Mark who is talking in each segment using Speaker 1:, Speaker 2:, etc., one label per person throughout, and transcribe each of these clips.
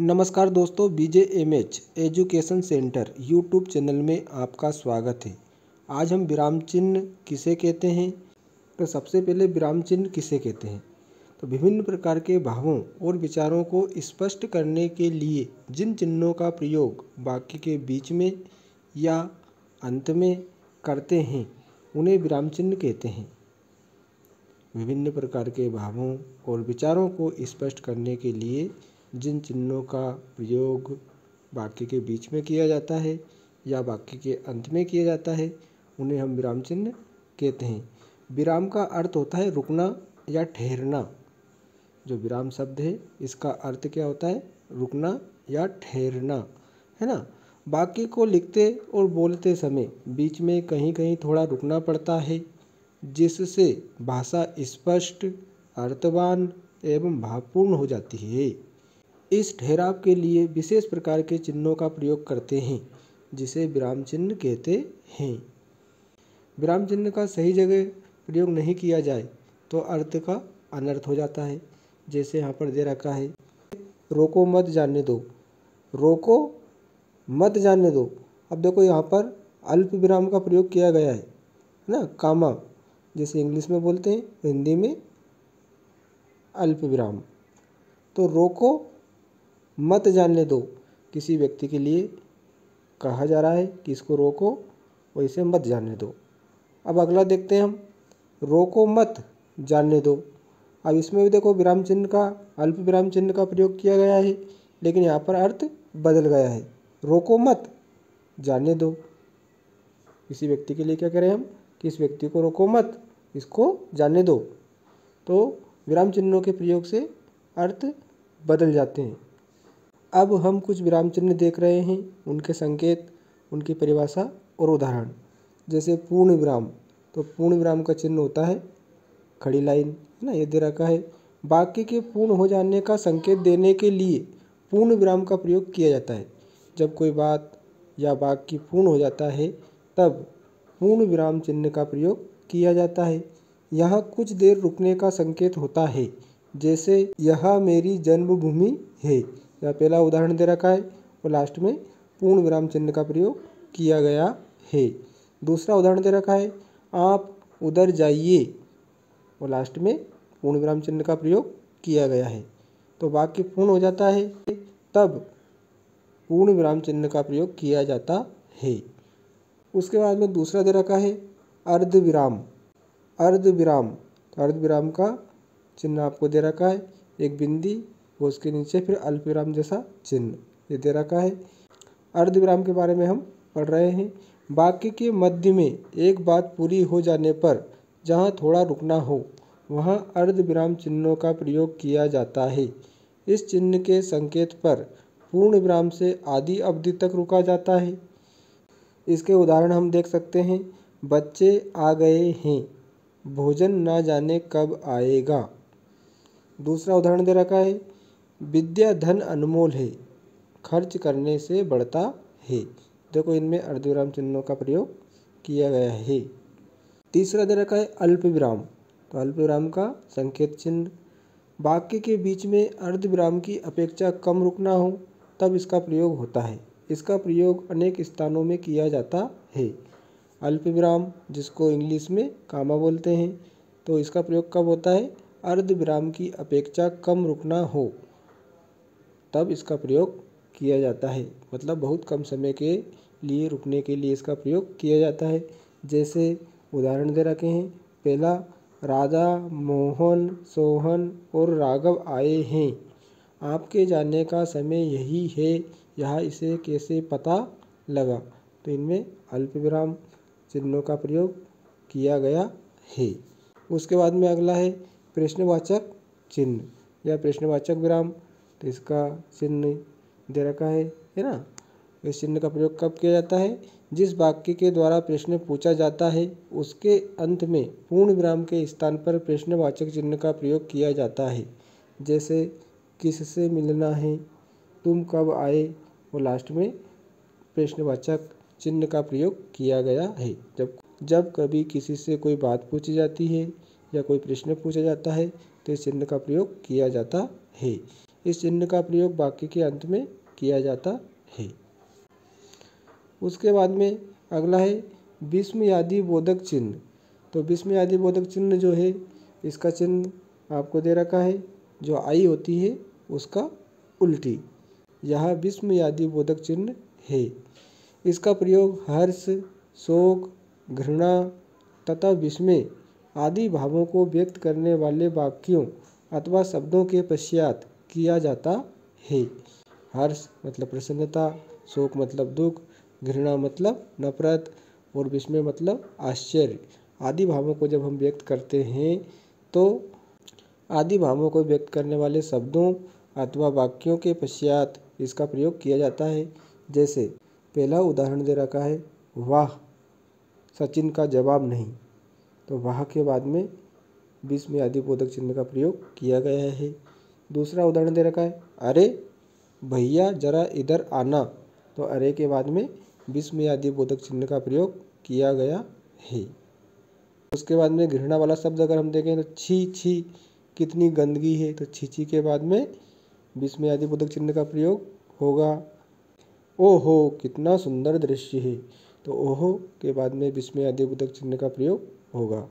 Speaker 1: नमस्कार दोस्तों, BJMH education centre YouTube channel में आपका स्वागत है। आज हम विराम चिन्ह किसे कहते हैं। तो सबसे पहले विराम चिन्ह किसे कहते हैं। तो विभिन्न प्रकार के भावों और विचारों को स्पष्ट करने के लिए जिन चिन्हों का प्रयोग वाक्य के बीच में या अंत में करते हैं उन्हें विराम चिन्ह कहते हैं। विभिन्न प्रकार के भावों और विचारों को स्पष्ट करने के लिए जिन चिन्हों का प्रयोग वाक्य के बीच में किया जाता है या वाक्य के अंत में किया जाता है उन्हें हम विराम चिन्ह कहते हैं। विराम का अर्थ होता है रुकना या ठहरना। जो विराम शब्द है इसका अर्थ क्या होता है, रुकना या ठहरना, है ना। वाक्य को लिखते और बोलते समय बीच में कहीं कहीं थोड़ा रुकना पड़ता है, जिससे भाषा स्पष्ट, अर्थवान एवं भावपूर्ण हो जाती है। इस ठहराव के लिए विशेष प्रकार के चिन्हों का प्रयोग करते हैं जिसे विराम चिन्ह कहते हैं। विराम चिन्ह का सही जगह प्रयोग नहीं किया जाए तो अर्थ का अनर्थ हो जाता है। जैसे यहाँ पर दे रखा है, रोको मत जाने दो, रोको मत जाने दो। अब देखो यहाँ पर अल्प विराम का प्रयोग किया गया है ना, कामा, जैसे इंग्लिश में बोलते हैं, हिंदी में अल्प विराम। तो रोको मत जाने दो किसी व्यक्ति के लिए कहा जा रहा है कि इसको रोको और इसे मत जाने दो। अब अगला देखते हैं हम, रोको मत जाने दो। अब इसमें भी देखो विराम चिन्ह का, अल्प विराम चिन्ह का प्रयोग किया गया है, लेकिन यहाँ पर अर्थ बदल गया है। रोको मत जाने दो, किसी व्यक्ति के लिए क्या करें हम कि इस व्यक्ति को रोको मत, इसको जाने दो। तो विराम चिन्हों के प्रयोग से अर्थ बदल जाते हैं। अब हम कुछ विराम चिन्ह देख रहे हैं, उनके संकेत, उनकी परिभाषा और उदाहरण। जैसे पूर्ण विराम, तो पूर्ण विराम का चिन्ह होता है खड़ी लाइन, है ना, ये दे रखा है। वाक्य के पूर्ण हो जाने का संकेत देने के लिए पूर्ण विराम का प्रयोग किया जाता है। जब कोई बात या वाक्य पूर्ण हो जाता है तब पूर्ण विराम चिन्ह का प्रयोग किया जाता है। यहाँ कुछ देर रुकने का संकेत होता है, जैसे यह मेरी जन्मभूमि है, यह पहला उदाहरण दे रखा है और लास्ट में पूर्ण विराम चिन्ह का प्रयोग किया गया है। दूसरा उदाहरण दे रखा है, आप उधर जाइए, और लास्ट में पूर्ण विराम चिन्ह का प्रयोग किया गया है। तो वाक्य पूर्ण हो जाता है तब पूर्ण विराम चिन्ह का प्रयोग किया जाता है। उसके बाद में दूसरा दे रखा है अर्ध विराम। अर्ध विराम, तो अर्ध विराम का चिन्ह आपको दे रखा है, एक बिंदी और उसके नीचे फिर अल्प विराम जैसा चिन्ह ये दे रखा है। अर्ध विराम के बारे में हम पढ़ रहे हैं। वाक्य के मध्य में एक बात पूरी हो जाने पर जहाँ थोड़ा रुकना हो वहाँ अर्ध विराम चिन्हों का प्रयोग किया जाता है। इस चिन्ह के संकेत पर पूर्ण विराम से आधी अवधि तक रुका जाता है। इसके उदाहरण हम देख सकते हैं, बच्चे आ गए हैं, भोजन ना जाने कब आएगा। दूसरा उदाहरण दे रखा है, विद्या धन अनमोल है, खर्च करने से बढ़ता है। देखो इनमें अर्धविराम चिन्हों का प्रयोग किया गया है। तीसरा दे रखा है अल्प विराम। तो अल्प विराम का संकेत चिन्ह, वाक्य के बीच में अर्धविराम की अपेक्षा कम रुकना हो तब इसका प्रयोग होता है। इसका प्रयोग अनेक स्थानों में किया जाता है। अल्प विराम, जिसको इंग्लिश में कामा बोलते हैं, तो इसका प्रयोग कब होता है, अर्ध विराम की अपेक्षा कम रुकना हो तब इसका प्रयोग किया जाता है। मतलब बहुत कम समय के लिए रुकने के लिए इसका प्रयोग किया जाता है। जैसे उदाहरण दे रखे हैं, पहला, राधा, मोहन, सोहन और राघव आए हैं, आपके जाने का समय यही है, यह इसे कैसे पता लगा। तो इनमें अल्प विराम चिन्हों का प्रयोग किया गया है। उसके बाद में अगला है प्रश्नवाचक चिन्ह या प्रश्नवाचक विराम। तो इसका चिन्ह दे रखा है ना। इस चिन्ह का प्रयोग कब किया जाता है, जिस वाक्य के द्वारा प्रश्न पूछा जाता है उसके अंत में पूर्ण विराम के स्थान पर प्रश्नवाचक चिन्ह का प्रयोग किया जाता है। जैसे किससे मिलना है, तुम कब आए, और लास्ट में प्रश्नवाचक चिन्ह का प्रयोग किया गया है। जब कभी किसी से कोई बात पूछी जाती है या कोई प्रश्न पूछा जाता है तो इस चिन्ह का प्रयोग किया जाता है। इस चिन्ह का प्रयोग वाक्य के अंत में किया जाता है। उसके बाद में अगला है विस्मयादि बोधक चिन्ह। तो विस्मयादि बोधक चिन्ह जो है, इसका चिन्ह आपको दे रखा है, जो आई होती है उसका उल्टी, यह विस्मयादि बोधक चिन्ह है। इसका प्रयोग हर्ष, शोक, घृणा तथा विस्मय आदि भावों को व्यक्त करने वाले वाक्यों अथवा शब्दों के पश्चात किया जाता है। हर्ष मतलब प्रसन्नता, शोक मतलब दुख, घृणा मतलब नफरत और विस्मय मतलब आश्चर्य आदि भावों को जब हम व्यक्त करते हैं तो आदि भावों को व्यक्त करने वाले शब्दों अथवा वाक्यों के पश्चात इसका प्रयोग किया जाता है। जैसे पहला उदाहरण दे रखा है, वाह सचिन का जवाब नहीं, तो वाह के बाद में विस्मयादि बोधक चिन्ह का प्रयोग किया गया है। दूसरा उदाहरण दे रखा है, अरे भैया जरा इधर आना, तो अरे के बाद में विस्मयादि बोधक चिन्ह का प्रयोग किया गया है। उसके बाद में घृणा वाला शब्द अगर हम देखें तो छी छी कितनी गंदगी है, तो छी छी के बाद में विस्मयादि बोधक चिन्ह का प्रयोग होगा। ओहो कितना सुंदर दृश्य है, तो ओहो के बाद में विस्मयादि बोधक चिन्ह का प्रयोग होगा।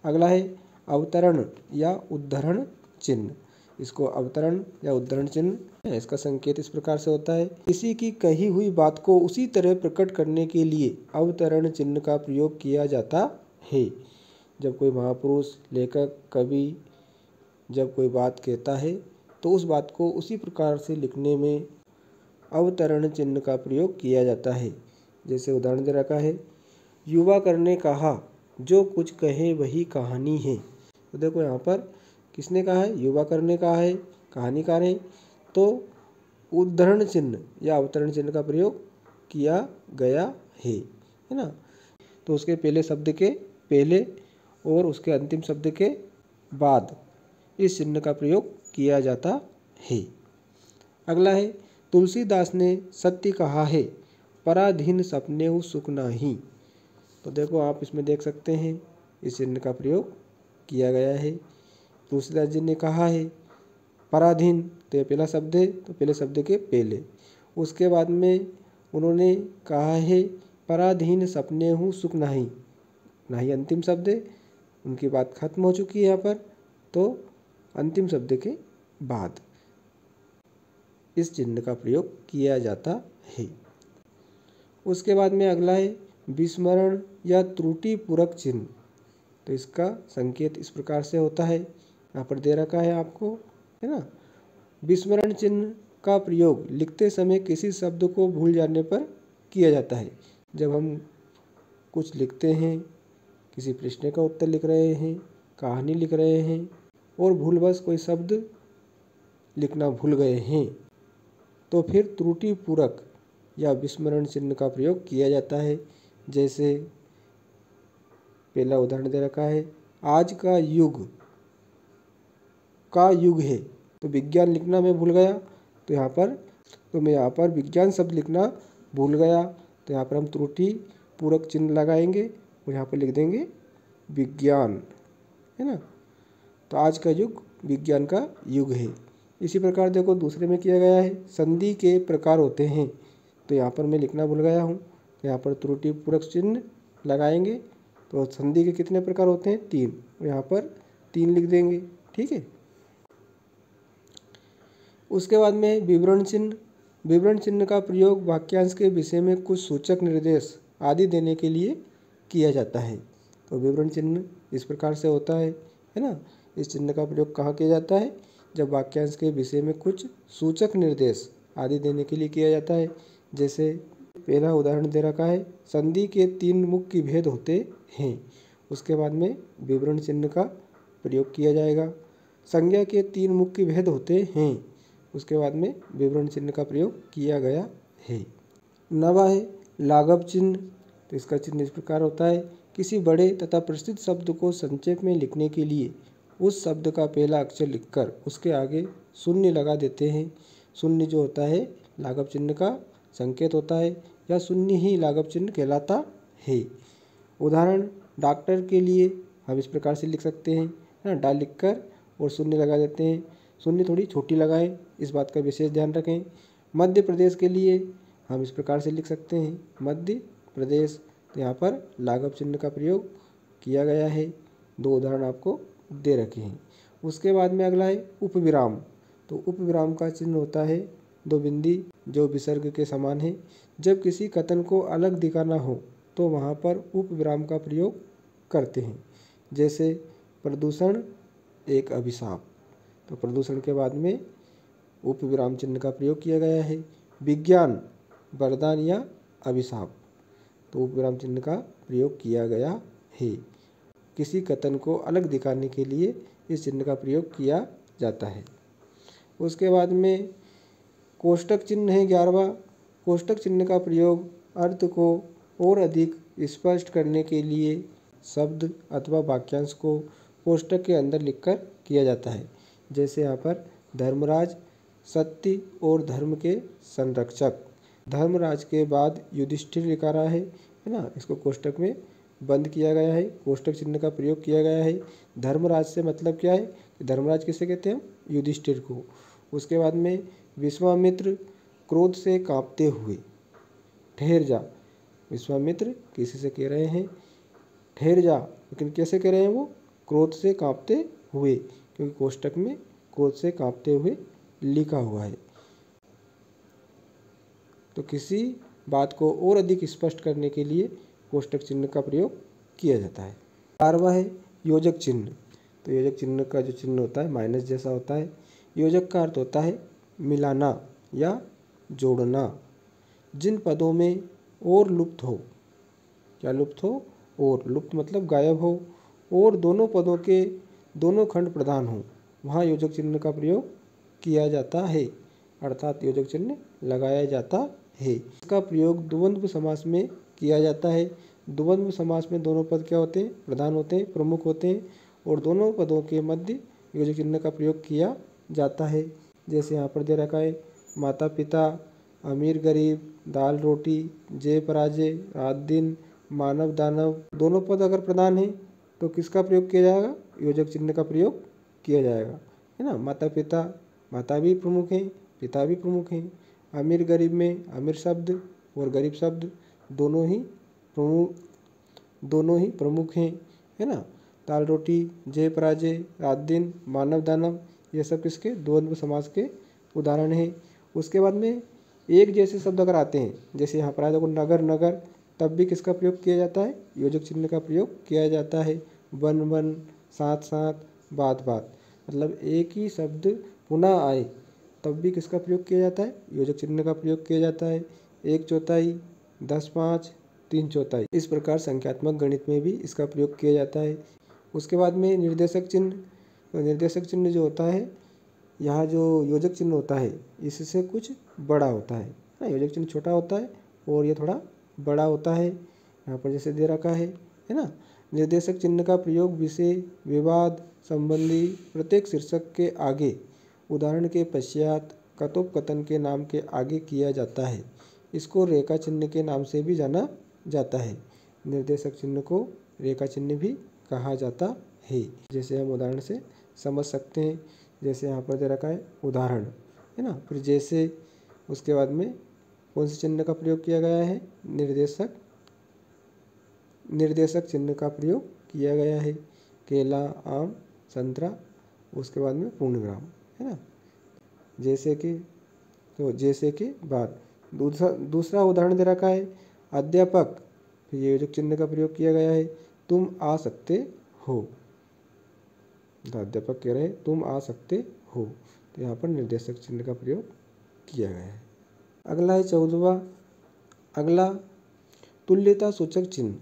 Speaker 1: अगला है अवतरण या उद्धरण चिन्ह। इसको अवतरण या उद्धरण चिन्ह, इसका संकेत इस प्रकार से होता है, किसी की कही हुई बात को उसी तरह प्रकट करने के लिए अवतरण चिन्ह का प्रयोग किया जाता है। जब कोई महापुरुष, लेखक, कवि जब कोई बात कहता है तो उस बात को उसी प्रकार से लिखने में अवतरण चिन्ह का प्रयोग किया जाता है। जैसे उदाहरण दे रखा है, युवा करने कहा जो कुछ कहे वही कहानी है। तो देखो यहाँ पर किसने कहा है, युवा करने कहा है, कहानीकार है, तो उद्धरण चिन्ह या अवतरण चिन्ह का प्रयोग किया गया है ना। तो उसके पहले शब्द के पहले और उसके अंतिम शब्द के बाद इस चिन्ह का प्रयोग किया जाता है। अगला है तुलसीदास ने सत्य कहा है, पराधीन सपने सुख नाही। तो देखो आप इसमें देख सकते हैं इस चिन्ह का प्रयोग किया गया है। तुलसीदास जी ने कहा है पराधीन, तो ये पहला शब्द है, तो पहले शब्द के पहले, उसके बाद में उन्होंने कहा है पराधीन सपने हूँ सुख नाही, नाही अंतिम शब्द है, उनकी बात खत्म हो चुकी है यहाँ पर, तो अंतिम शब्द के बाद इस चिन्ह का प्रयोग किया जाता है। उसके बाद में अगला है विस्मरण या त्रुटि पूरक चिन्ह। तो इसका संकेत इस प्रकार से होता है, यहाँ पर दे रखा है आपको, है ना। विस्मरण चिन्ह का प्रयोग लिखते समय किसी शब्द को भूल जाने पर किया जाता है। जब हम कुछ लिखते हैं, किसी प्रश्न का उत्तर लिख रहे हैं, कहानी लिख रहे हैं और भूलवश कोई शब्द लिखना भूल गए हैं, तो फिर त्रुटि पूरक या विस्मरण चिन्ह का प्रयोग किया जाता है। जैसे पहला उदाहरण दे रखा है, आज का युग है, तो विज्ञान लिखना मैं भूल गया, तो मैं यहाँ पर विज्ञान शब्द लिखना भूल गया, तो यहाँ पर हम त्रुटि पूरक चिन्ह लगाएंगे और यहाँ पर लिख देंगे विज्ञान, है ना। तो आज का युग विज्ञान का युग है। इसी प्रकार देखो दूसरे में किया गया है, संधि के प्रकार होते हैं, तो यहाँ पर मैं लिखना भूल गया हूँ, तो यहाँ पर त्रुटि पूरक चिन्ह लगाएंगे। तो संधि के कितने प्रकार होते हैं, 3, और यहाँ पर 3 लिख देंगे, ठीक है। उसके बाद में विवरण चिन्ह। विवरण चिन्ह का प्रयोग वाक्यांश के विषय में कुछ सूचक निर्देश आदि देने के लिए किया जाता है। तो विवरण चिन्ह इस प्रकार से होता है ना। इस चिन्ह का प्रयोग कहाँ किया जाता है, जब वाक्यांश के विषय में कुछ सूचक निर्देश आदि देने के लिए किया जाता है। जैसे पहला उदाहरण दे रखा है, संधि के 3 मुख्य भेद होते हैं, उसके बाद में विवरण चिन्ह का प्रयोग किया जाएगा। संज्ञा के 3 मुख्य भेद होते हैं, उसके बाद में विवरण चिन्ह का प्रयोग किया गया है। नवा है लाघव चिन्ह। तो इसका चिन्ह इस प्रकार होता है, किसी बड़े तथा प्रसिद्ध शब्द को संक्षेप में लिखने के लिए उस शब्द का पहला अक्षर लिखकर उसके आगे शून्य लगा देते हैं। शून्य जो होता है लाघव चिन्ह का संकेत होता है, या शून्य ही लाघव चिन्ह कहलाता है। उदाहरण डॉक्टर के लिए हम इस प्रकार से लिख सकते हैं, है ना, डा लिखकर और शून्य लगा देते हैं। शून्य थोड़ी छोटी लगाएं, इस बात का विशेष ध्यान रखें। मध्य प्रदेश के लिए हम इस प्रकार से लिख सकते हैं मध्य प्रदेश, तो यहाँ पर लाघव चिन्ह का प्रयोग किया गया है। दो उदाहरण आपको दे रखे हैं। उसके बाद में अगला है उपविराम। तो उपविराम का चिन्ह होता है दो बिंदी जो विसर्ग के समान है। जब किसी कथन को अलग दिखाना हो तो वहाँ पर उपविराम का प्रयोग करते हैं। जैसे प्रदूषण एक अभिशाप, तो प्रदूषण के बाद में उपविराम चिन्ह का प्रयोग किया गया है। विज्ञान वरदान या अभिशाप, तो उपविराम चिन्ह का प्रयोग किया गया है। किसी कथन को अलग दिखाने के लिए इस चिन्ह का प्रयोग किया जाता है। उसके बाद में कोष्टक चिन्ह है 11वां। कोष्टक चिन्ह का प्रयोग अर्थ को और अधिक स्पष्ट करने के लिए शब्द अथवा वाक्यांश को कोष्टक के अंदर लिखकर किया जाता है। जैसे यहाँ पर धर्मराज सत्य और धर्म के संरक्षक, धर्मराज के बाद युधिष्ठिर लिखा रहा है ना, इसको कोष्टक में बंद किया गया है, कोष्टक चिन्ह का प्रयोग किया गया है। धर्मराज से मतलब क्या है, धर्मराज किसे कहते हैं, युधिष्ठिर को। उसके बाद में विश्वामित्र क्रोध से कांपते हुए, ठहर जा, विश्वामित्र किसी से कह रहे हैं ठहर जा, लेकिन कैसे कह रहे हैं वो, क्रोध से कांपते हुए, क्योंकि कोष्टक में क्रोध से कांपते हुए लिखा हुआ है। तो किसी बात को और अधिक स्पष्ट करने के लिए कोष्टक चिन्ह का प्रयोग किया जाता है। 12वां है योजक चिन्ह। तो योजक चिन्ह का जो चिन्ह होता है माइनस जैसा होता है। योजक का अर्थ होता है मिलाना या जोड़ना। जिन पदों में और लुप्त हो, क्या लुप्त हो, और लुप्त मतलब गायब हो, और दोनों पदों के दोनों खंड प्रधान हो, वहाँ योजक चिन्ह का प्रयोग किया जाता है, अर्थात योजक चिन्ह लगाया जाता है। इसका प्रयोग द्वंद्व समास में किया जाता है। द्वंद्व समास में दोनों पद क्या होते हैं, प्रधान होते हैं, प्रमुख होते हैं, और दोनों पदों के मध्य योजक चिन्ह का प्रयोग किया जाता है। जैसे यहाँ पर दे रखा है माता पिता, अमीर गरीब, दाल रोटी, जय पराजय, रात दिन, मानव दानव। दोनों पद अगर प्रधान हैं तो किसका प्रयोग किया जाएगा, योजक चिन्ह का प्रयोग किया जाएगा, है ना। माता पिता, माता भी प्रमुख हैं, पिता भी प्रमुख हैं। अमीर गरीब में अमीर शब्द और गरीब शब्द दोनों ही प्रमुख हैं, है ना। दाल रोटी, जय पराजय, रात दिन, मानव दानव, ये सब किसके, द्वंद्व समास के उदाहरण हैं। उसके बाद में एक जैसे शब्द अगर आते हैं, जैसे यहाँ पर आया देखो नगर नगर, तब भी किसका प्रयोग किया जाता है, योजक चिन्ह का प्रयोग किया जाता है। वन वन, साथ साथ, बात बात, मतलब एक ही शब्द पुनः आए तब भी किसका प्रयोग किया जाता है, योजक चिन्ह का प्रयोग किया जाता है। 1/4, 10/5, 3/4, इस प्रकार संख्यात्मक गणित में भी इसका प्रयोग किया जाता है। उसके बाद में निर्देशक चिन्ह। तो निर्देशक चिन्ह जो होता है, यहाँ जो योजक चिन्ह होता है इससे कुछ बड़ा होता है ना, योजक चिन्ह छोटा होता है और ये थोड़ा बड़ा होता है। यहाँ पर जैसे दे रखा है ना। निर्देशक चिन्ह का प्रयोग विषय, विवाद संबंधी प्रत्येक शीर्षक के आगे, उदाहरण के पश्चात, कथोपकथन के नाम के आगे किया जाता है। इसको रेखा चिन्ह के नाम से भी जाना जाता है। निर्देशक चिन्ह को रेखा चिन्ह भी कहा जाता है। जैसे हम उदाहरण से समझ सकते हैं, जैसे यहाँ पर दे रखा है उदाहरण, है ना। फिर जैसे, उसके बाद में कौन से चिन्ह का प्रयोग किया गया है, निर्देशक चिन्ह का प्रयोग किया गया है। केला, आम, संतरा, उसके बाद में पूर्ण विराम, है ना। जैसे कि, तो जैसे कि बाद, दूसरा उदाहरण दे रखा है अध्यापक, फिर ये योजक चिन्ह का प्रयोग किया गया है। तुम आ सकते हो, तो अध्यापक कह रहे हैं तुम आ सकते हो, तो यहाँ पर निर्देशक चिन्ह का प्रयोग किया गया है। अगला है 14वां, अगला तुल्यता सूचक चिन्ह।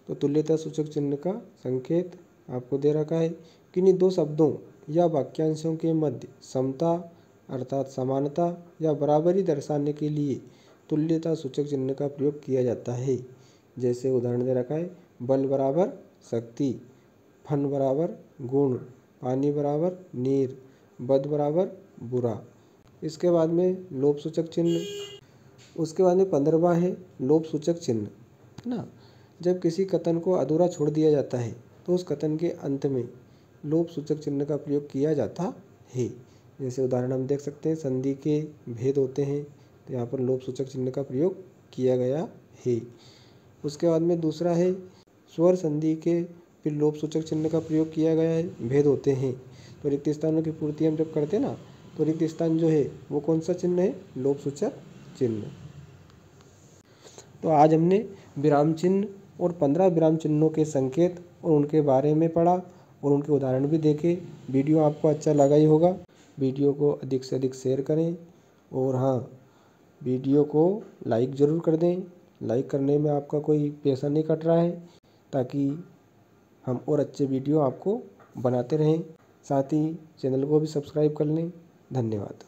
Speaker 1: तो तुल्यता सूचक चिन्ह का संकेत आपको दे रखा है। किन्हीं दो शब्दों या वाक्यांशों के मध्य समता अर्थात समानता या बराबरी दर्शाने के लिए तुल्यता सूचक चिन्ह का प्रयोग किया जाता है। जैसे उदाहरण दे रखा है बल बराबर शक्ति, फन बराबर गुण, पानी बराबर नीर, बद बराबर बुरा। इसके बाद में लोप सूचक चिन्ह। उसके बाद में 15वां है लोप सूचक चिन्ह, है ना। जब किसी कथन को अधूरा छोड़ दिया जाता है तो उस कथन के अंत में लोप सूचक चिन्ह का प्रयोग किया जाता है। जैसे उदाहरण हम देख सकते हैं, संधि के भेद होते हैं तो यहाँ पर लोप सूचक चिन्ह का प्रयोग किया गया है। उसके बाद में दूसरा है स्वर संधि के फिर लोप सूचक चिन्ह का प्रयोग किया गया है, भेद होते हैं। तो रिक्त स्थानों की पूर्ति हम जब करते हैं ना, तो रिक्त स्थान जो है वो कौन सा चिन्ह है? लोप सूचक चिन्ह। तो आज हमने विराम चिन्ह और 15 विराम चिन्हों के संकेत और उनके बारे में पढ़ा और उनके उदाहरण भी देखे। वीडियो आपको अच्छा लगा ही होगा। वीडियो को अधिक से अधिक शेयर करें और हाँ, वीडियो को लाइक ज़रूर कर दें। लाइक करने में आपका कोई पैसा नहीं कट रहा है, ताकि हम और अच्छे वीडियो आपको बनाते रहें। साथ ही चैनल को भी सब्सक्राइब कर लें। धन्यवाद।